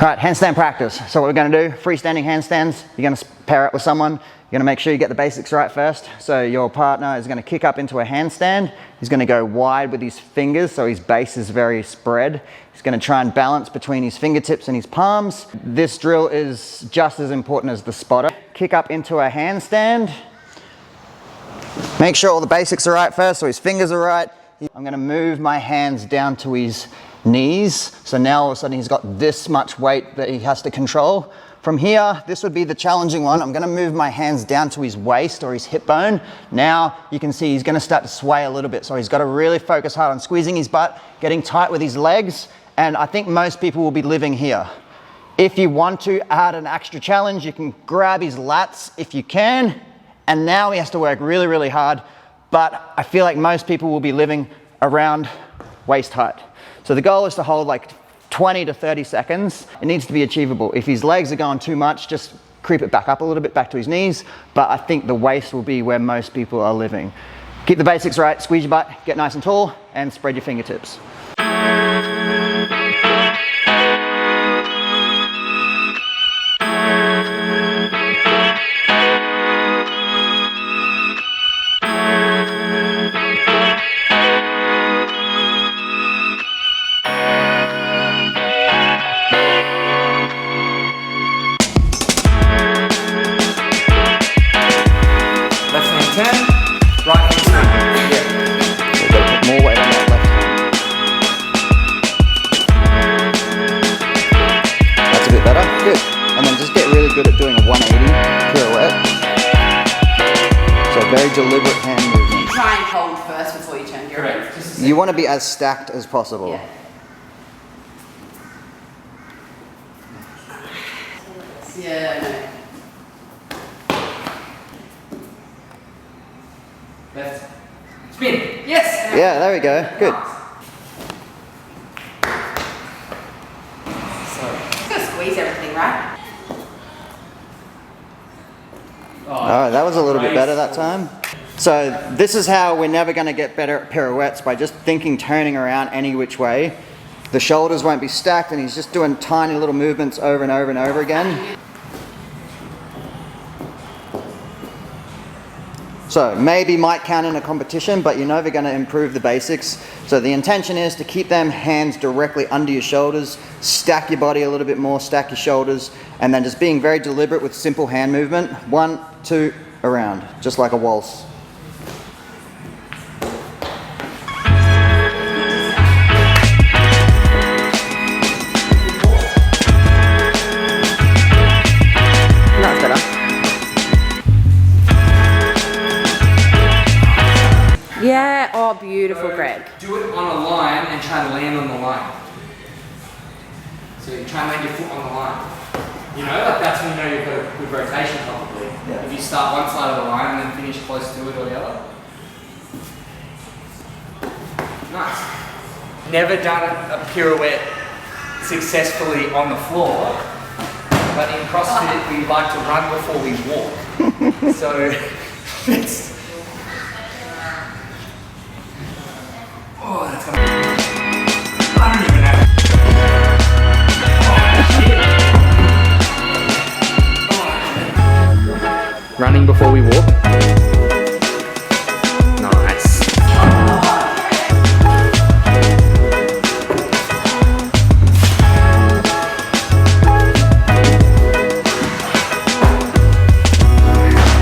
All right, handstand practice. So what we're gonna do, freestanding handstands, you're gonna pair up with someone, you're gonna make sure you get the basics right first. So your partner is gonna kick up into a handstand. He's gonna go wide with his fingers, so his base is very spread. He's gonna try and balance between his fingertips and his palms. This drill is just as important as the spotter. Kick up into a handstand. Make sure all the basics are right first, so his fingers are right. I'm gonna move my hands down to his knees. So now all of a sudden he's got this much weight that he has to control. From here, this would be the challenging one. I'm gonna move my hands down to his waist or his hip bone. Now you can see he's gonna start to sway a little bit. So he's gotta really focus hard on squeezing his butt, getting tight with his legs. And I think most people will be living here. If you want to add an extra challenge, you can grab his lats if you can. And now he has to work really, really hard. But I feel like most people will be living around waist height. So the goal is to hold like 20 to 30 seconds. It needs to be achievable. If his legs are going too much, just creep it back up a little bit, back to his knees. But I think the waist will be where most people are living. Keep the basics right, squeeze your butt, get nice and tall, and spread your fingertips. Good. And then just get really good at doing a 180 pirouette. So very deliberate hand movement. You try and hold first before you turn your head. You want to be as stacked as possible. Yeah. Yeah, Left. Spin. Yes. Yeah, there we go. Good. Squeeze everything, right? Oh, that was a little bit better that time. So this is how we're never going to get better at pirouettes, by just thinking turning around any which way. The shoulders won't be stacked and he's just doing tiny little movements over and over and over again. So maybe might count in a competition, but you're never going to improve the basics. So the intention is to keep them hands directly under your shoulders, stack your body a little bit more, stack your shoulders, and then just being very deliberate with simple hand movement. 1, 2, around, just like a waltz. That's better. Yeah, oh beautiful, so, Greg. Do it on a line and try and land on the line. So you try and land your foot on the line. You know, like that's when you know you've got a good rotation probably. Yeah. If you start one side of the line and then finish close to it or the other. Nice. Never done a pirouette successfully on the floor, but in CrossFit we like to run before we walk. So it's... Oh, that's gonna... I don't even know. Oh, shit. Running before we walk. Nice.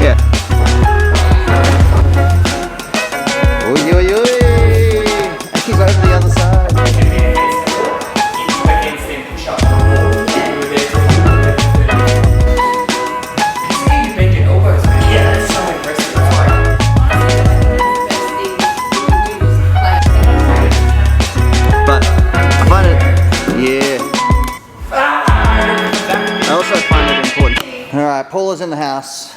Yeah. Oi, oi, oi. He's over the other side. You bend your elbows, man. Yeah, that's so impressive. But I find it, yeah. I also find it important. All right, Paula's in the house.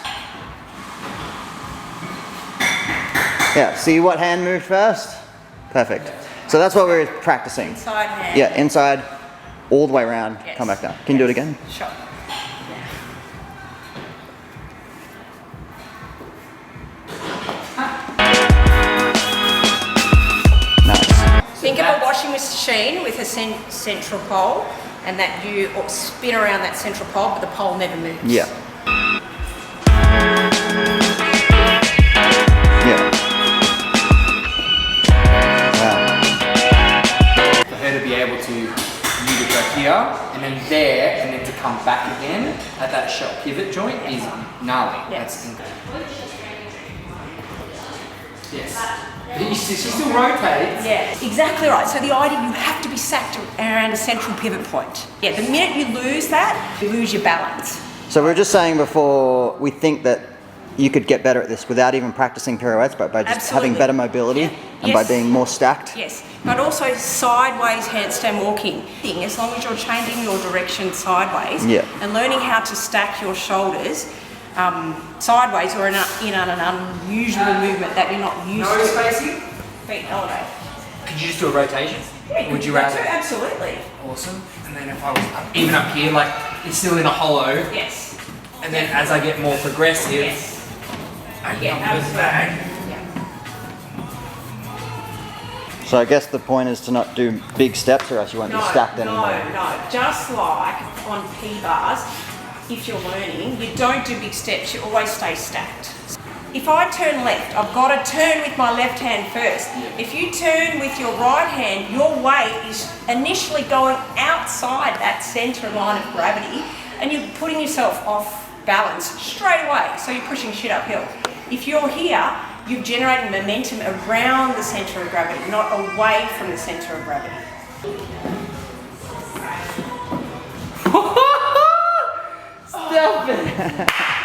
Yeah, see what hand moved first? Perfect. So that's what we're practicing. Inside hand. Yeah, inside, all the way around, Yes. come back down. Can you do it again? Sure. Nice. Think of a washing machine with a central pole. and that you spin around that central pole, but the pole never moves. Yeah. Yeah. Wow. For her to be able to you to go here and then there and then to come back again at that shot pivot joint is gnarly. Yes. That's incredible. Yes. She still rotates. Yeah, exactly right. So the idea, you have to be stacked around a central pivot point. Yeah, the minute you lose that, you lose your balance. So we were just saying before, we think that you could get better at this without even practicing pirouettes, but by just Absolutely. having better mobility and by being more stacked. Yes, but also sideways handstand walking. As long as you're changing your direction sideways and learning how to stack your shoulders sideways or in an unusual movement that you're not used to. No spacing? Feet elevate. Could you just do a rotation? Yeah, would you rather? Absolutely. Awesome. And then if I was even up here, like it's still in a hollow. Yes. And then as I get more progressive, Yes. I Yeah, come this back. So I guess the point is to not do big steps or else you won't be stacked anymore. No. Just like on P-bars, if you're learning, you don't do big steps, you always stay stacked. If I turn left, I've got to turn with my left hand first. If you turn with your right hand, your weight is initially going outside that centre line of gravity and you're putting yourself off balance straight away, so you're pushing shit uphill. If you're here, you're generating momentum around the centre of gravity, not away from the centre of gravity. Stop it!